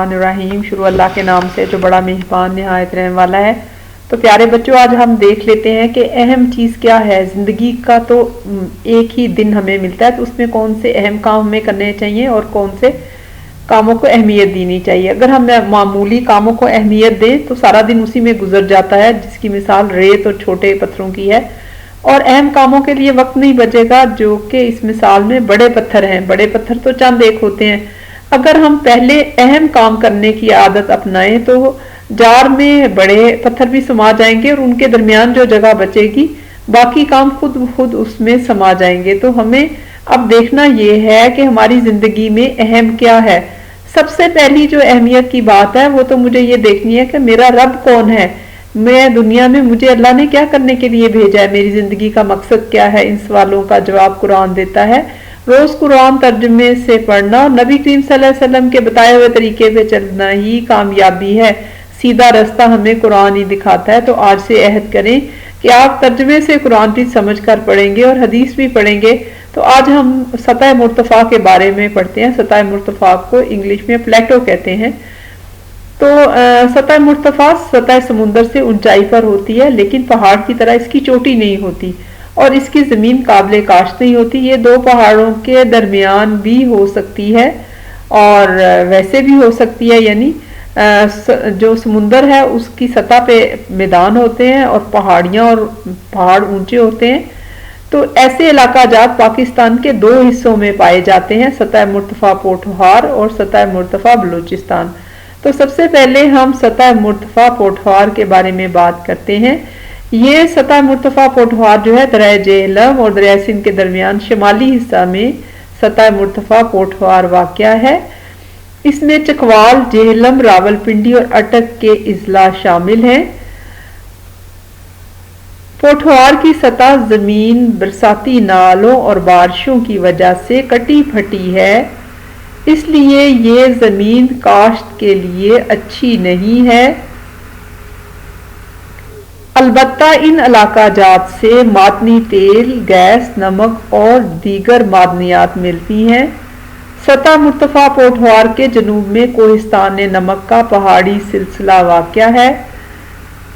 الرحیم، شروع اللہ کے نام سے جو بڑا مہربان نہایت رحم والا ہے۔ تو پیارے بچوں، آج ہم دیکھ لیتے ہیں کہ اہم چیز کیا ہے۔ زندگی کا تو ایک ہی دن ہمیں ملتا ہے، تو اس میں کون سے اہم کام ہمیں کرنے چاہیے اور کون سے کاموں کو اہمیت دینی چاہیے۔ اگر ہم معمولی کاموں کو اہمیت دیں تو سارا دن اسی میں گزر جاتا ہے، جس کی مثال ریت اور چھوٹے پتھروں کی ہے، اور اہم کاموں کے لیے وقت نہیں بچے گا، جو کہ اس مثال میں بڑے پتھر ہیں۔ بڑے پتھر تو چند ایک ہوتے ہیں۔ اگر ہم پہلے اہم کام کرنے کی عادت اپنائیں تو جار میں بڑے پتھر بھی سما جائیں گے، اور ان کے درمیان جو جگہ بچے گی باقی کام خود بخود اس میں سما جائیں گے۔ تو ہمیں اب دیکھنا یہ ہے کہ ہماری زندگی میں اہم کیا ہے۔ سب سے پہلی جو اہمیت کی بات ہے وہ تو مجھے یہ دیکھنی ہے کہ میرا رب کون ہے، میں دنیا میں مجھے اللہ نے کیا کرنے کے لیے بھیجا ہے، میری زندگی کا مقصد کیا ہے۔ ان سوالوں کا جواب قرآن دیتا ہے۔ روز قرآن ترجمے سے پڑھنا اور نبی کریم صلی اللہ علیہ وسلم کے بتائے ہوئے طریقے پہ چلنا ہی کامیابی ہے۔ سیدھا رستہ ہمیں قرآن ہی دکھاتا ہے۔ تو آج سے عہد کریں کہ آپ ترجمے سے قرآن بھی سمجھ کر پڑھیں گے اور حدیث بھی پڑھیں گے۔ تو آج ہم سطح مرتفع کے بارے میں پڑھتے ہیں۔ سطح مرتفع کو انگلش میں پلیٹو کہتے ہیں۔ تو سطح مرتفع سطح سمندر سے اونچائی پر ہوتی ہے، لیکن پہاڑ کی طرح اس کی چوٹی نہیں ہوتی اور اس کی زمین قابل کاشت نہیں ہوتی۔ یہ دو پہاڑوں کے درمیان بھی ہو سکتی ہے اور ویسے بھی ہو سکتی ہے، یعنی جو سمندر ہے اس کی سطح پہ میدان ہوتے ہیں اور پہاڑیاں اور پہاڑ اونچے ہوتے ہیں۔ تو ایسے علاقہ جات پاکستان کے دو حصوں میں پائے جاتے ہیں، سطح مرتفع پوٹھوہار اور سطح مرتفع بلوچستان۔ تو سب سے پہلے ہم سطح مرتفع پوٹھوہار کے بارے میں بات کرتے ہیں۔ یہ سطح مرتفع پوٹھوہار جو ہے دریائے جہلم اور دریائے سندھ کے درمیان شمالی حصہ میں سطح مرتفع پوٹھوہار واقع ہے۔ اس میں چکوال، جہلم، راولپنڈی اور اٹک کے اضلاع شامل ہیں۔ پوٹھوہار کی سطح زمین برساتی نالوں اور بارشوں کی وجہ سے کٹی پھٹی ہے، اس لیے یہ زمین کاشت کے لیے اچھی نہیں ہے۔ البتہ ان علاقہ جات سے معدنی تیل، گیس، نمک اور دیگر معدنیات ملتی ہیں۔ سطح مرتفع پوٹھوہار کے جنوب میں کوہستان نمک کا پہاڑی سلسلہ واقع ہے۔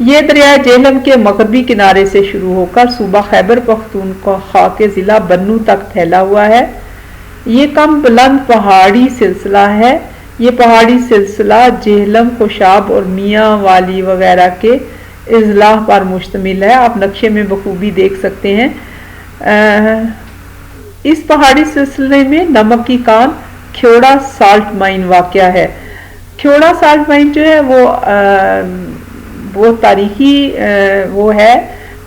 یہ دریائے جہلم کے مغربی کنارے سے شروع ہو کر صوبہ خیبر پختونخوا کے ضلع بنوں تک پھیلا ہوا ہے۔ یہ کم بلند پہاڑی سلسلہ ہے۔ یہ پہاڑی سلسلہ جہلم، خوشاب اور میاں والی وغیرہ کے اضلاع پر مشتمل ہے۔ آپ نقشے میں بخوبی دیکھ سکتے ہیں۔ اس پہاڑی سلسلے میں نمک کی کان کھیوڑا سالٹ مائن واقع ہے۔ کھیوڑا سالٹ مائن جو ہے وہ تاریخی وہ ہے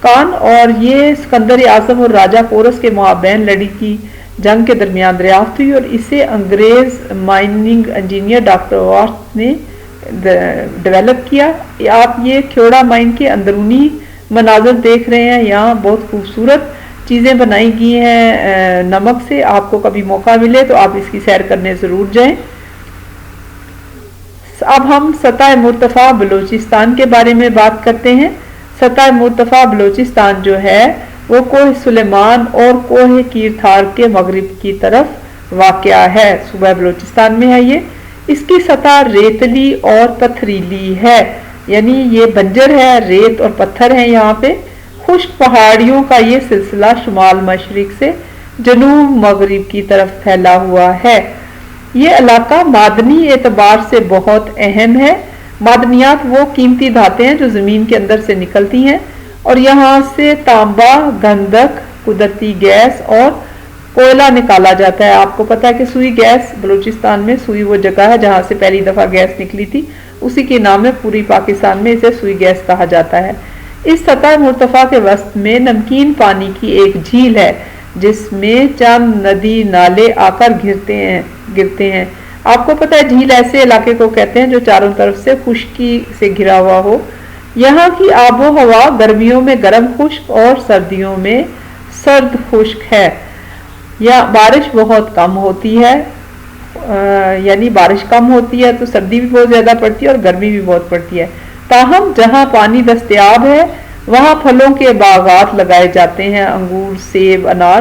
کان، اور یہ سکندر اعظم اور راجہ پورس کے مابین لڑی کی جنگ کے درمیان دریافت ہوئی، اور اسے انگریز مائننگ انجینئر ڈاکٹر وارتھ نے ڈیولپ کیا۔ آپ یہ کھیوڑا مائن کے اندرونی مناظر دیکھ رہے ہیں۔ یہاں بہت خوبصورت چیزیں بنائی گئی ہیں نمک سے۔ آپ کو کبھی موقع ملے تو آپ اس کی سیر کرنے ضرور جائیں۔ اب ہم سطح مرتفع بلوچستان کے بارے میں بات کرتے ہیں۔ سطح مرتفع بلوچستان جو ہے وہ کوہ سلیمان اور کوہ کیرتھار کے مغرب کی طرف واقع ہے، صوبہ بلوچستان میں ہے یہ۔ اس کی سطح ریتلی اور پتھریلی ہے، یعنی یہ بنجر ہے، ریت اور پتھر ہیں یہاں پہ۔ خشک پہاڑیوں کا یہ سلسلہ شمال مشرق سے جنوب مغرب کی طرف پھیلا ہوا ہے۔ یہ علاقہ معدنی اعتبار سے بہت اہم ہے۔ معدنیات وہ قیمتی دھاتیں ہیں جو زمین کے اندر سے نکلتی ہیں، اور یہاں سے تانبا، گندھک، قدرتی گیس اور کوئلہ نکالا جاتا ہے۔ آپ کو پتا ہے کہ سوئی گیس بلوچستان میں، سوئی وہ جگہ ہے جہاں سے پہلی دفعہ گیس نکلی تھی، اسی کے نام ہے پوری پاکستان میں اسے سوئی گیس کہا جاتا ہے۔ اس سطح مرتفع کے وسط میں نمکین پانی کی ایک جھیل ہے، جس میں چند ندی نالے آ کر گرتے ہیں۔ آپ کو پتا ہے جھیل ایسے علاقے کو کہتے ہیں جو چاروں طرف سے خشکی سے گھرا ہوا ہو۔ یہاں کی آب و ہوا گرمیوں میں گرم خشک اور سردیوں میں سرد خشک ہے۔ یا بارش بہت کم ہوتی ہے، یعنی بارش کم ہوتی ہے تو سردی بھی بہت زیادہ پڑتی ہے اور گرمی بھی بہت پڑتی ہے۔ تاہم جہاں پانی دستیاب ہے وہاں پھلوں کے باغات لگائے جاتے ہیں، انگور، سیب، انار۔